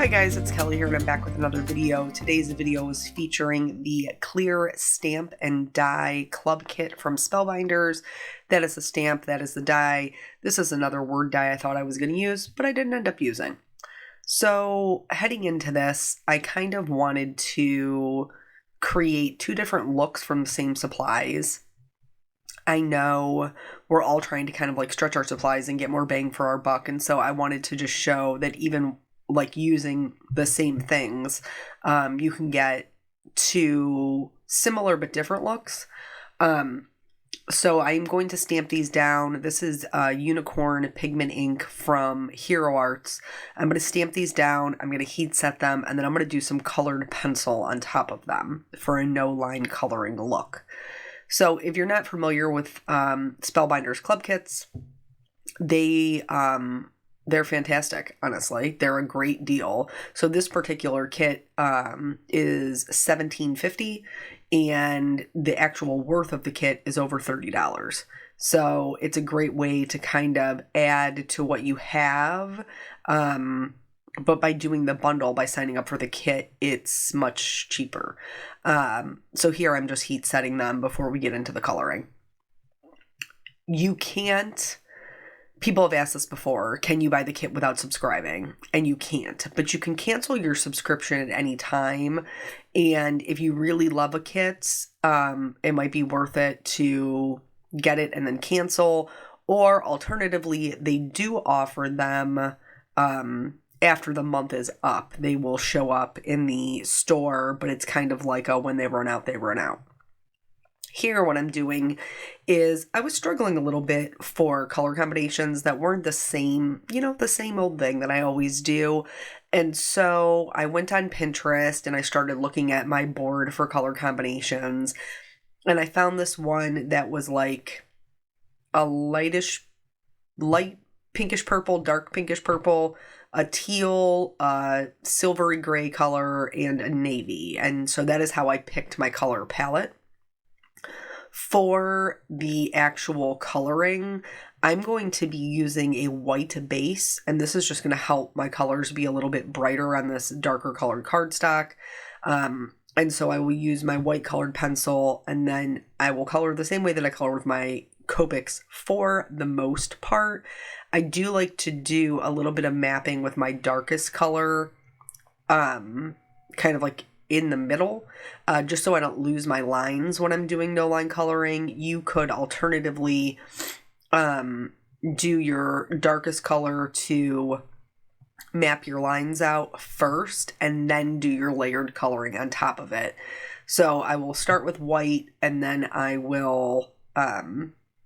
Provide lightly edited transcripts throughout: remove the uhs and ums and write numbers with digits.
Hi guys, it's Kelly here and I'm back with another video. Today's video is featuring the Clear Stamp and Die Club Kit from Spellbinders. That is the stamp, that is the die. This is another word die I thought I was going to use, but I didn't end up using. So heading into this, I kind of wanted to create two different looks from the same supplies. I know we're all trying to kind of like stretch our supplies and get more bang for our buck, and so I wanted to just show that even like using the same things, you can get two similar but different looks. So I'm going to stamp these down. This is Unicorn Pigment ink from Hero Arts. I'm going to stamp these down. I'm going to heat set them, and then I'm going to do some colored pencil on top of them for a no line coloring look. So if you're not familiar with Spellbinders club kits, they're fantastic, honestly. They're a great deal. So this particular kit is $17.50, and the actual worth of the kit is over $30. So it's a great way to kind of add to what you have. But by doing the bundle, by signing up for the kit, it's much cheaper. So here I'm just heat setting them before we get into the coloring. You can't... People have asked this before, can you buy the kit without subscribing? And you can't, but you can cancel your subscription at any time. And if you really love a kit, it might be worth it to get it and then cancel. Or alternatively, they do offer them after the month is up. They will show up in the store, but it's kind of like a when they run out, they run out. Here, what I'm doing is I was struggling a little bit for color combinations that weren't the same, the same old thing that I always do. And so I went on Pinterest and I started looking at my board for color combinations. And I found this one that was like a light pinkish purple, dark pinkish purple, a teal, silvery gray color, and a navy. And so that is how I picked my color palette. For the actual coloring, I'm going to be using a white base, and this is just going to help my colors be a little bit brighter on this darker colored cardstock. And so I will use my white colored pencil, and then I will color the same way that I color with my Copics for the most part. I do like to do a little bit of mapping with my darkest color, kind of like in the middle, just so I don't lose my lines when I'm doing no line coloring. You could alternatively do your darkest color to map your lines out first and then do your layered coloring on top of it. So I will start with white and then I will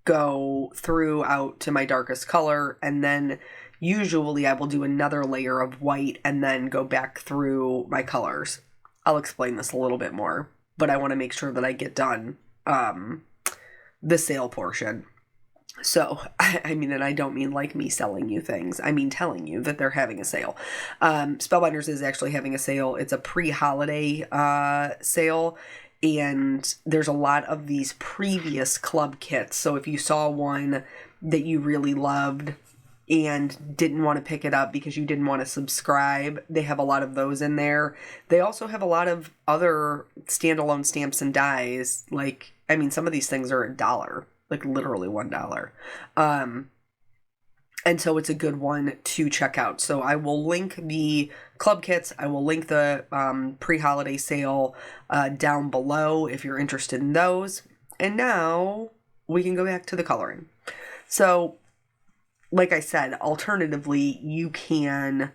go through out to my darkest color, and then usually I will do another layer of white and then go back through my colors. I'll explain this a little bit more, but I want to make sure that I get done the sale portion. So, I mean, and I don't mean like me selling you things. I mean telling you that they're having a sale. Spellbinders is actually having a sale. It's a pre-holiday sale, and there's a lot of these previous club kits. So if you saw one that you really loved and didn't want to pick it up because you didn't want to subscribe, they have a lot of those in there. They also have a lot of other standalone stamps and dies. Like, I mean, some of these things are $1, like literally $1. And so it's a good one to check out. So I will link the club kits. I will link the pre-holiday sale down below if you're interested in those. And now we can go back to the coloring. So like I said, alternatively, you can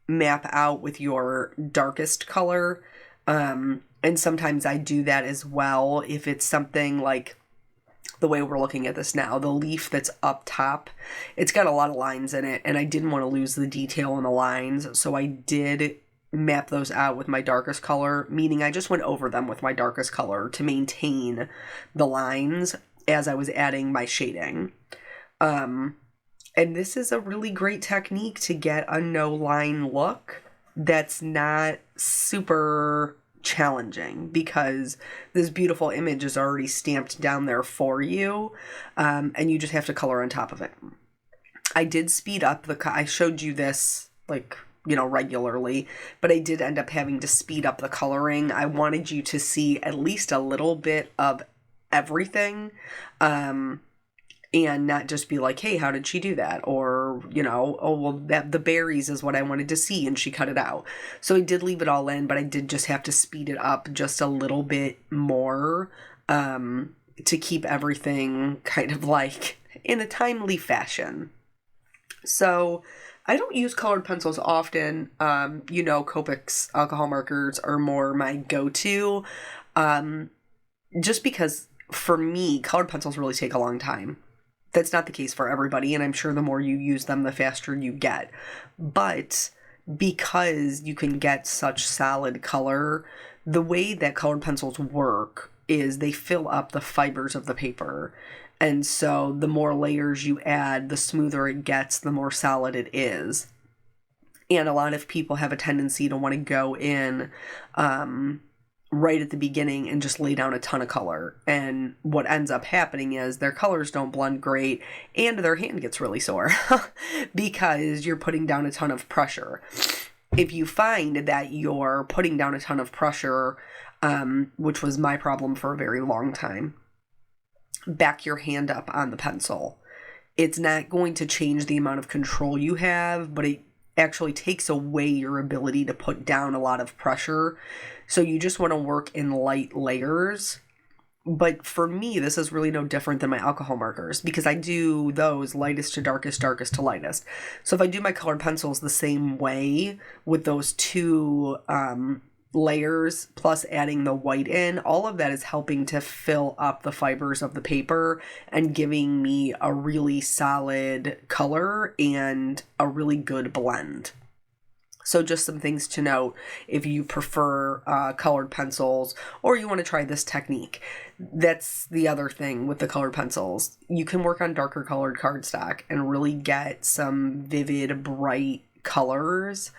map out with your darkest color. And sometimes I do that as well. If it's something like the way we're looking at this now, the leaf that's up top, it's got a lot of lines in it, and I didn't want to lose the detail in the lines. So I did map those out with my darkest color, meaning I just went over them with my darkest color to maintain the lines as I was adding my shading. And this is a really great technique to get a no-line look that's not super challenging because this beautiful image is already stamped down there for you, and you just have to color on top of it. I did speed up I showed you this like regularly, but I did end up having to speed up the coloring. I wanted you to see at least a little bit of everything, and not just be like, hey, how did she do that? Or, oh, well, the berries is what I wanted to see, and she cut it out. So I did leave it all in, but I did just have to speed it up just a little bit more, to keep everything kind of like in a timely fashion. So I don't use colored pencils often. Copics alcohol markers are more my go-to, just because for me, colored pencils really take a long time. That's not the case for everybody, and I'm sure the more you use them, the faster you get. But because you can get such solid color, the way that colored pencils work is they fill up the fibers of the paper. And so the more layers you add, the smoother it gets, the more solid it is. And a lot of people have a tendency to want to go in right at the beginning and just lay down a ton of color. And what ends up happening is their colors don't blend great and their hand gets really sore because you're putting down a ton of pressure. If you find that you're putting down a ton of pressure, which was my problem for a very long time, back your hand up on the pencil. It's not going to change the amount of control you have, but it actually takes away your ability to put down a lot of pressure. So you just want to work in light layers. But for me, this is really no different than my alcohol markers because I do those lightest to darkest, darkest to lightest. So if I do my colored pencils the same way with those two layers plus adding the white in, all of that is helping to fill up the fibers of the paper and giving me a really solid color and a really good blend. So just some things to note if you prefer colored pencils or you want to try this technique. That's the other thing with the colored pencils. You can work on darker colored cardstock and really get some vivid, bright colors,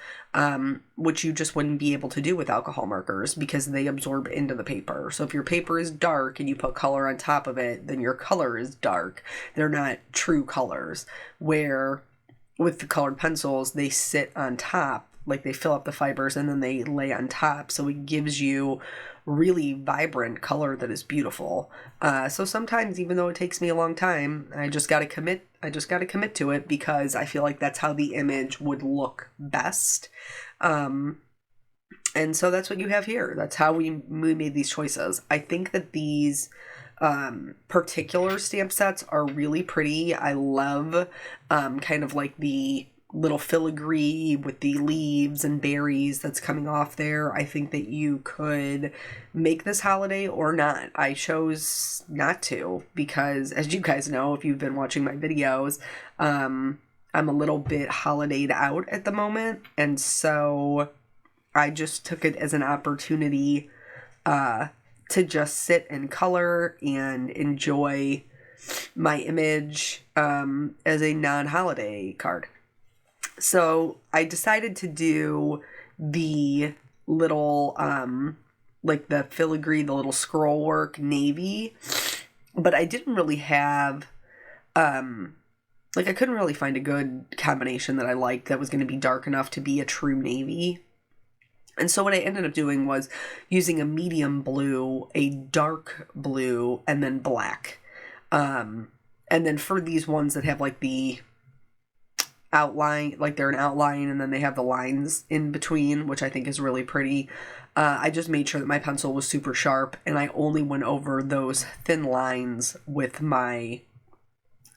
which you just wouldn't be able to do with alcohol markers because they absorb into the paper. So if your paper is dark and you put color on top of it, then your color is dark. They're not true colors. Where with the colored pencils, they sit on top, like they fill up the fibers and then they lay on top. So it gives you really vibrant color that is beautiful. So sometimes, even though it takes me a long time, I just got to commit to it because I feel like that's how the image would look best. And so that's what you have here. That's how we made these choices. I think that these particular stamp sets are really pretty. I love kind of like the little filigree with the leaves and berries that's coming off there. I think that you could make this holiday or not. I chose not to because, as you guys know, if you've been watching my videos, I'm a little bit holidayed out at the moment. And so I just took it as an opportunity to just sit and color and enjoy my image as a non-holiday card. So I decided to do the little, like the filigree, the little scroll work navy, but I didn't really have, I couldn't really find a good combination that I liked that was going to be dark enough to be a true navy. And so what I ended up doing was using a medium blue, a dark blue, and then black. And then for these ones that have like the outline, like they're an outline and then they have the lines in between, which I think is really pretty. I just made sure that my pencil was super sharp and I only went over those thin lines with my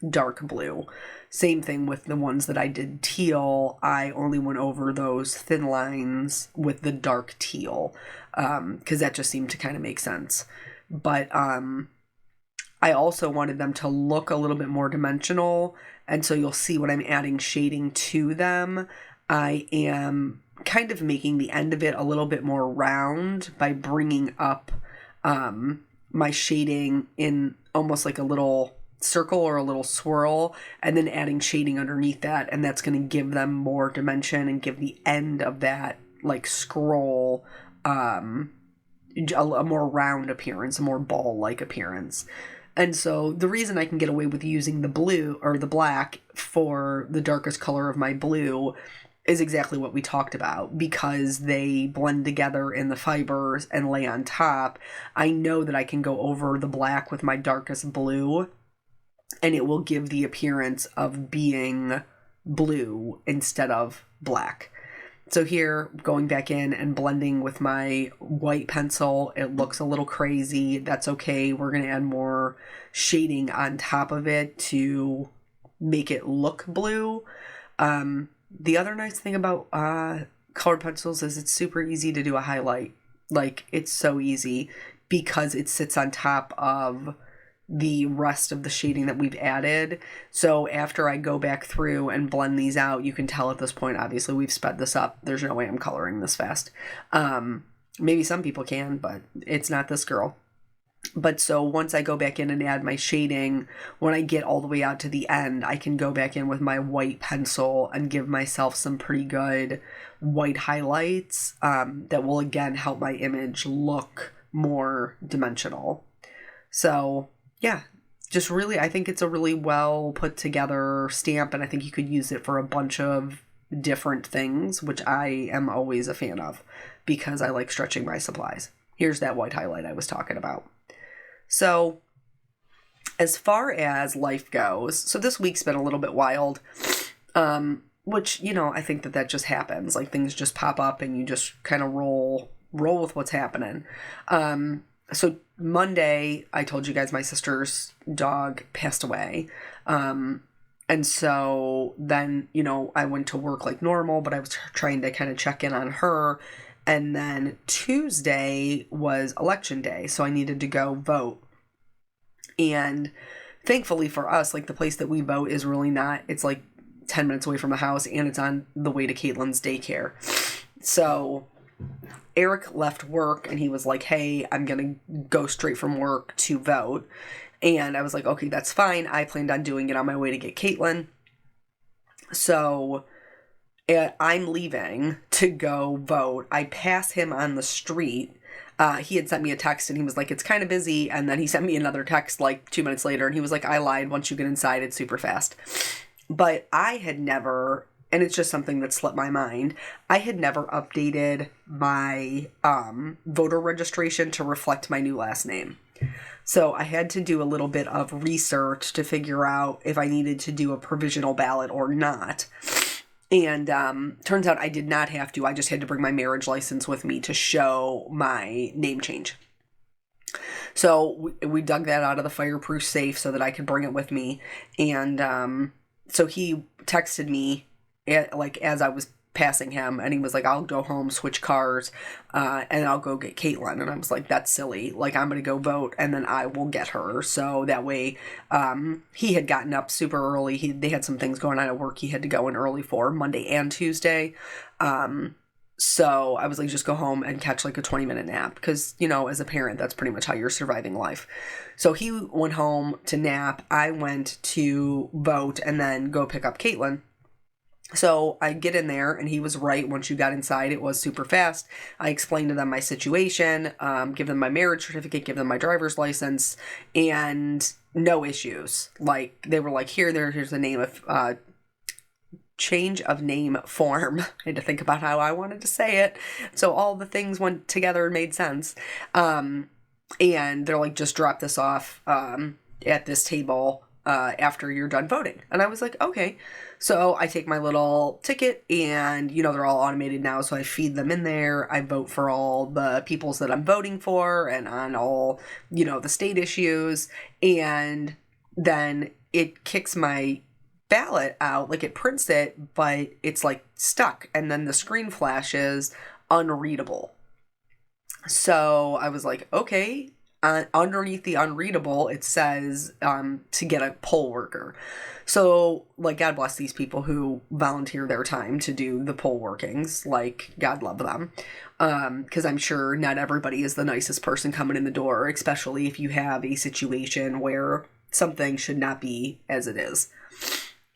dark blue. Same thing with the ones that I did teal. I only went over those thin lines with the dark teal because that just seemed to kind of make sense. But I also wanted them to look a little bit more dimensional. And so you'll see when I'm adding shading to them, I am kind of making the end of it a little bit more round by bringing up my shading in almost like a little circle or a little swirl and then adding shading underneath that. And that's going to give them more dimension and give the end of that like scroll a more round appearance, a more ball-like appearance. And so the reason I can get away with using the blue or the black for the darkest color of my blue is exactly what we talked about. Because they blend together in the fibers and lay on top, I know that I can go over the black with my darkest blue, and it will give the appearance of being blue instead of black. So here, going back in and blending with my white pencil, it looks a little crazy. That's okay. We're going to add more shading on top of it to make it look blue. The other nice thing about colored pencils is it's super easy to do a highlight. Like, it's so easy because it sits on top of the rest of the shading that we've added. So after I go back through and blend these out, you can tell at this point, obviously we've sped this up. There's no way I'm coloring this fast. Maybe some people can, but it's not this girl. But so once I go back in and add my shading, when I get all the way out to the end, I can go back in with my white pencil and give myself some pretty good white highlights that will again help my image look more dimensional. So yeah, just really, I think it's a really well put together stamp, and I think you could use it for a bunch of different things, which I am always a fan of because I like stretching my supplies. Here's that white highlight I was talking about. So as far as life goes, so this week's been a little bit wild, which, you know, I think that just happens. Like, things just pop up and you just kind of roll with what's happening. So Monday, I told you guys my sister's dog passed away. And so then, you know, I went to work like normal, but I was trying to kind of check in on her. And then Tuesday was election day, so I needed to go vote. And thankfully for us, like, the place that we vote is really not, it's like 10 minutes away from the house, and it's on the way to Caitlin's daycare. So Eric left work and he was like, hey, I'm going to go straight from work to vote. And I was like, okay, that's fine. I planned on doing it on my way to get Caitlin. So I'm leaving to go vote. I pass him on the street. He had sent me a text and he was like, it's kind of busy. And then he sent me another text like 2 minutes later and he was like, I lied. Once you get inside, it's super fast. But I had never, and it's just something that slipped my mind, I had never updated my voter registration to reflect my new last name. So I had to do a little bit of research to figure out if I needed to do a provisional ballot or not. And turns out I did not have to. I just had to bring my marriage license with me to show my name change. So we dug that out of the fireproof safe so that I could bring it with me. And so he texted me as I was passing him, and he was like, I'll go home, switch cars, and I'll go get Caitlin. And I was like, that's silly. Like, I'm going to go vote and then I will get her. So that way, he had gotten up super early. They had some things going on at work he had to go in early for Monday and Tuesday. So I was like, just go home and catch like a 20-minute nap. Because, you know, as a parent, that's pretty much how you're surviving life. So he went home to nap. I went to vote and then go pick up Caitlin. So I get in there and he was right. Once you got inside, it was super fast. I explained to them my situation, give them my marriage certificate, give them my driver's license, and no issues. Like, they were like, here's the name of, change of name form. I had to think about how I wanted to say it. So all the things went together and made sense. And they're like, just drop this off, at this table, after you're done voting. And I was like, okay. So I take my little ticket and, you know, they're all automated now. So I feed them in there. I vote for all the peoples that I'm voting for and on all, you know, the state issues. And then it kicks my ballot out, like it prints it, but it's like stuck. And then the screen flashes unreadable. So I was like, okay. Underneath the unreadable, it says to get a poll worker. So, like, God bless these people who volunteer their time to do the poll workings. Like, God love them. Because I'm sure not everybody is the nicest person coming in the door, especially if you have a situation where something should not be as it is.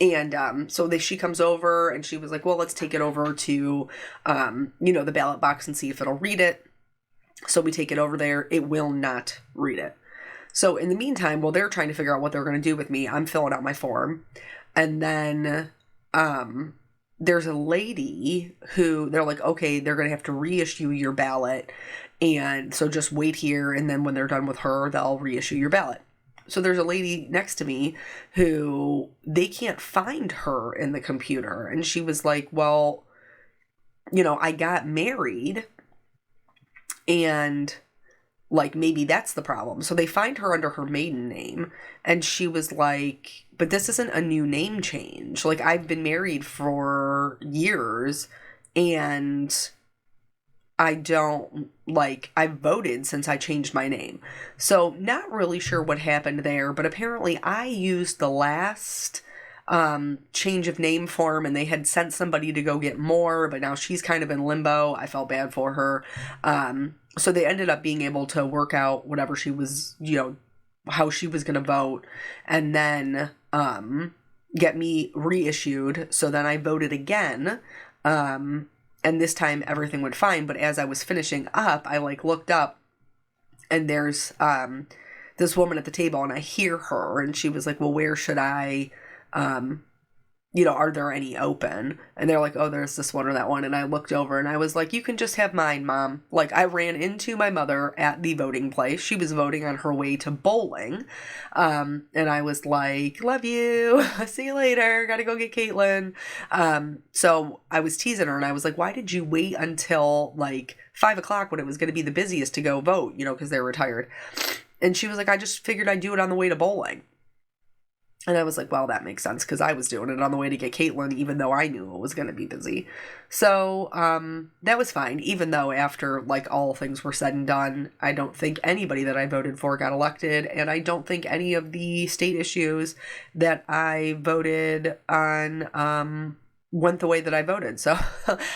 And so she comes over and she was like, well, let's take it over to, you know, the ballot box and see if it'll read it. So we take it over there. It will not read it. So in the meantime, while they're trying to figure out what they're going to do with me, I'm filling out my form. And then there's a lady who they're like, okay, they're going to have to reissue your ballot. And so just wait here. And then when they're done with her, they'll reissue your ballot. So there's a lady next to me who they can't find her in the computer. And she was like, well, I got married and like maybe that's the problem. So they find her under her maiden name. And she was like, but this isn't a new name change. Like I've been married for years and I've voted since I changed my name. So not really sure what happened there, but apparently I used the last change of name form and they had sent somebody to go get more, but now she's kind of in limbo. I felt bad for her. So they ended up being able to work out whatever she was, how she was going to vote and then get me reissued. So then I voted again. And this time everything went fine. But as I was finishing up, I looked up and there's this woman at the table and I hear her and she was like, well, where should I, are there any open? And they're like, oh, there's this one or that one. And I looked over and I was like, you can just have mine, Mom. Like I ran into my mother at the voting place. She was voting on her way to bowling. And I was like, love you. See you later. Gotta go get Caitlin. So I was teasing her and I was like, why did you wait until 5:00 when it was going to be the busiest to go vote, because they're retired. And she was like, I just figured I'd do it on the way to bowling. And I was like, well, that makes sense because I was doing it on the way to get Caitlin, even though I knew it was going to be busy. So that was fine, even though after all things were said and done, I don't think anybody that I voted for got elected. And I don't think any of the state issues that I voted on went the way that I voted. So,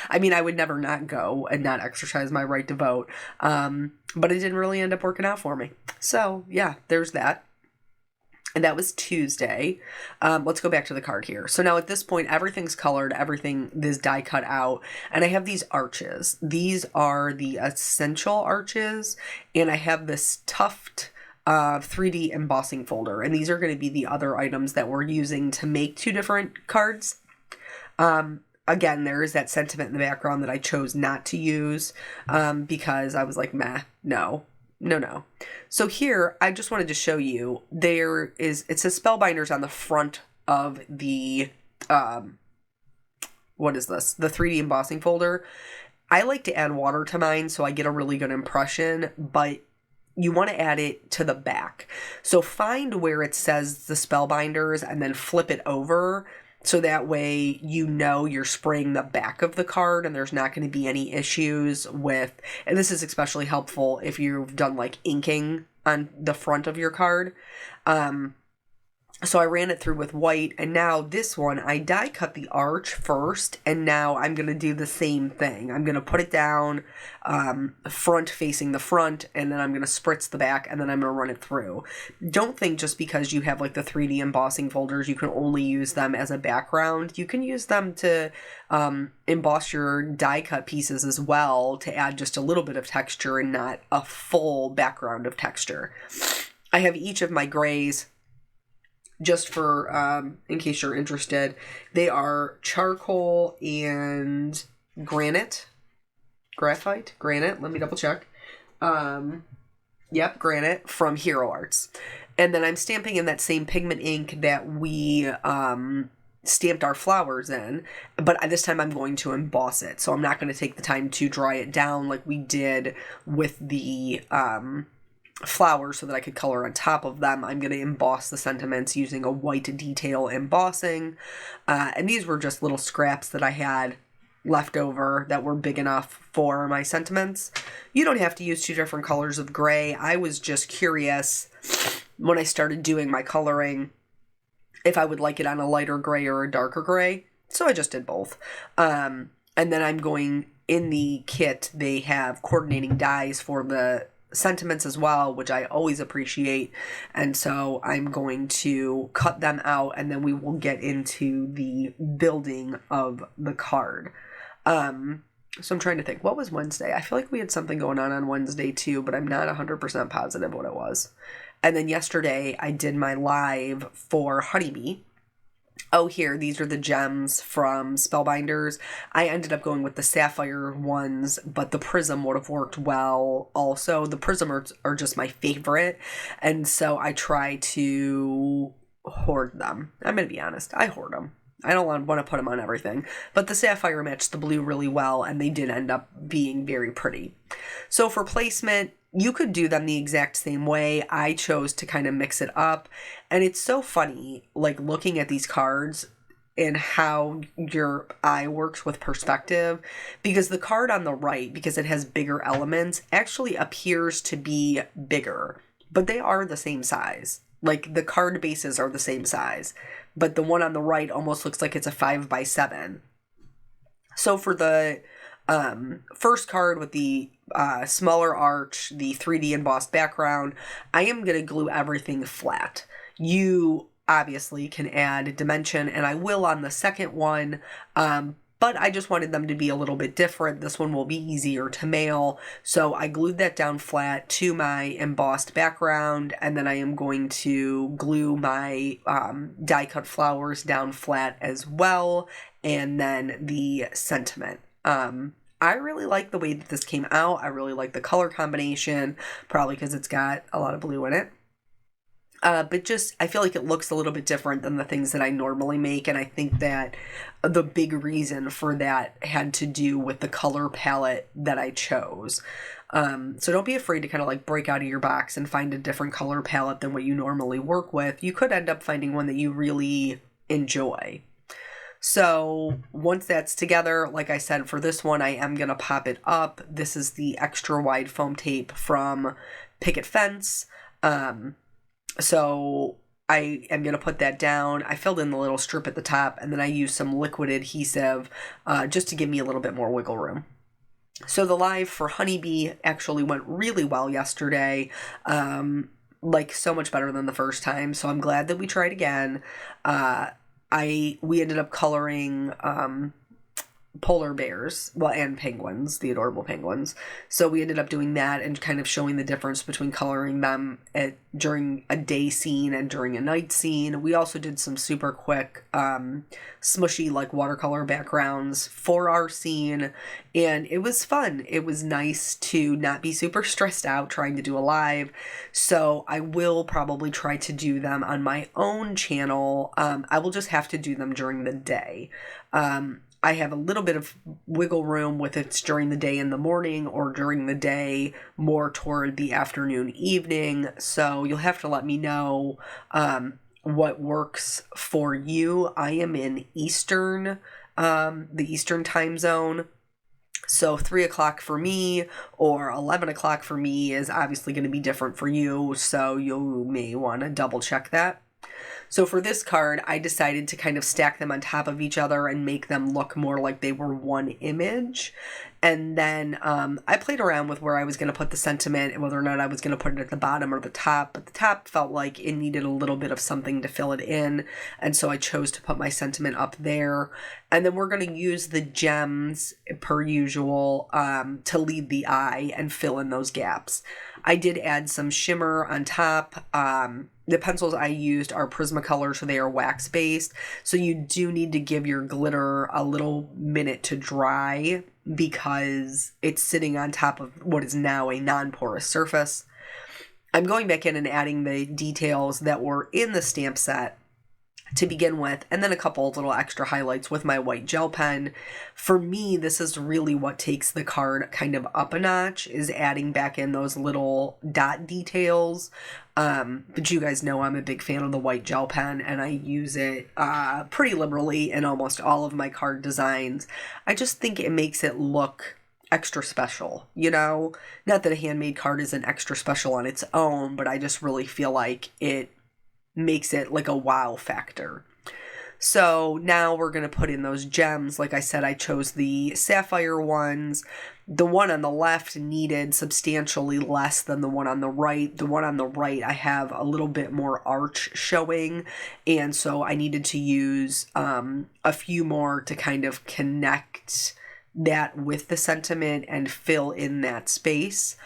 I mean, I would never not go and not exercise my right to vote. But it didn't really end up working out for me. So, yeah, there's that. And that was Tuesday. Let's go back to the card here. So now at this point, everything's colored. Everything is die cut out. And I have these arches. These are the essential arches. And I have this tuft 3D embossing folder. And these are going to be the other items that we're using to make two different cards. Again, there is that sentiment in the background that I chose not to use because I was like, meh, no. So here, I just wanted to show you, it says Spellbinders on the front of the, what is this? The 3D embossing folder. I like to add water to mine so I get a really good impression, but you want to add it to the back. So find where it says the Spellbinders and then flip it over. So that way, you're spraying the back of the card and there's not going to be any issues with, and this is especially helpful if you've done inking on the front of your card. So I ran it through with white, and now this one, I die cut the arch first, and now I'm going to do the same thing. I'm going to put it down front facing the front, and then I'm going to spritz the back, and then I'm going to run it through. Don't think just because you have the 3D embossing folders, you can only use them as a background. You can use them to emboss your die cut pieces as well to add just a little bit of texture and not a full background of texture. I have each of my grays. Just for, in case you're interested, they are charcoal and graphite, let me double check. Yep, granite from Hero Arts. And then I'm stamping in that same pigment ink that we, stamped our flowers in, but this time I'm going to emboss it. So I'm not going to take the time to dry it down like we did with the, flowers so that I could color on top of them. I'm going to emboss the sentiments using a white detail embossing. And these were just little scraps that I had left over that were big enough for my sentiments. You don't have to use two different colors of gray. I was just curious when I started doing my coloring if I would like it on a lighter gray or a darker gray. So I just did both. And then I'm going, in the kit, they have coordinating dies for the sentiments as well, which I always appreciate, and so I'm going to cut them out and then we will get into the building of the card. So I'm trying to think, what was Wednesday? I feel like we had something going on Wednesday too, but I'm not 100% positive what it was. And then yesterday I did my live for Honeybee, Oh, here, these are the gems from Spellbinders. I ended up going with the sapphire ones, but the prism would have worked well also. The prism are just my favorite, and so I try to hoard them. I'm going to be honest, I hoard them. I don't want to put them on everything, but the sapphire matched the blue really well, and they did end up being very pretty. So for placement, you could do them the exact same way. I chose to kind of mix it up. And it's so funny, like looking at these cards and how your eye works with perspective, because the card on the right, because it has bigger elements, actually appears to be bigger, but they are the same size. Like the card bases are the same size, but the one on the right almost looks like it's a 5x7. So for the first card with the smaller arch, the 3D embossed background, I am going to glue everything flat. You obviously can add dimension, and I will on the second one, but I just wanted them to be a little bit different. This one will be easier to mail, so I glued that down flat to my embossed background, and then I am going to glue my die-cut flowers down flat as well, and then the sentiment. I really like the way that this came out. I really like the color combination, probably because it's got a lot of blue in it. But just, I feel like it looks a little bit different than the things that I normally make, and I think that the big reason for that had to do with the color palette that I chose. So don't be afraid to kind of like break out of your box and find a different color palette than what you normally work with. You could end up finding one that you really enjoy. So once that's together, like I said, for this one, I am going to pop it up. This is the extra wide foam tape from Picket Fence. So I am going to put that down. I filled in the little strip at the top, and then I used some liquid adhesive just to give me a little bit more wiggle room. So the live for Honeybee actually went really well yesterday. Like so much better than the first time. So I'm glad that we tried again. We ended up coloring polar bears, well, and penguins, the adorable penguins. So we ended up doing that and kind of showing the difference between coloring them during a day scene and during a night scene. We also did some super quick smushy like watercolor backgrounds for our scene, and it was fun. It was nice to not be super stressed out trying to do a live. So I will probably try to do them on my own channel. I will just have to do them during the day. I have a little bit of wiggle room with it's during the day in the morning or during the day more toward the afternoon, evening. So you'll have to let me know what works for you. I am in Eastern, the Eastern time zone. So 3 o'clock for me or 11 o'clock for me is obviously going to be different for you. So you may want to double check that. So for this card, I decided to kind of stack them on top of each other and make them look more like they were one image. And then I played around with where I was going to put the sentiment and whether or not I was going to put it at the bottom or the top. But the top felt like it needed a little bit of something to fill it in. And so I chose to put my sentiment up there. And then we're going to use the gems, per usual, to lead the eye and fill in those gaps. I did add some shimmer on top. The pencils I used are Prismacolor, so they are wax-based. So you do need to give your glitter a little minute to dry because it's sitting on top of what is now a non-porous surface. I'm going back in and adding the details that were in the stamp set to begin with, and then a couple of little extra highlights with my white gel pen. For me, this is really what takes the card kind of up a notch, is adding back in those little dot details. But you guys know I'm a big fan of the white gel pen, and I use it pretty liberally in almost all of my card designs. I just think it makes it look extra special, you know? Not that a handmade card isn't extra special on its own, but I just really feel like it makes it like a wow factor. So now we're going to put in those gems. Like I said, I chose the sapphire ones. The one on the left needed substantially less than the one on the right. The one on the right, I have a little bit more arch showing, and so I needed to use a few more to kind of connect that with the sentiment and fill in that space.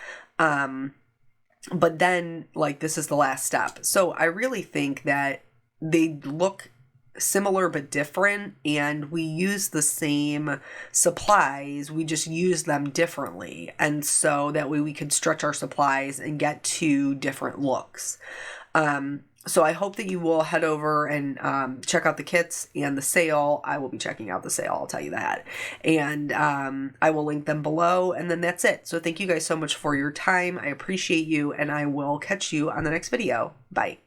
But then, like, this is the last step. So I really think that they look similar but different, and we use the same supplies, we just use them differently, and so that way we can stretch our supplies and get two different looks. So I hope that you will head over and check out the kits and the sale. I will be checking out the sale, I'll tell you that. And I will link them below, and then that's it. So thank you guys so much for your time. I appreciate you, and I will catch you on the next video. Bye.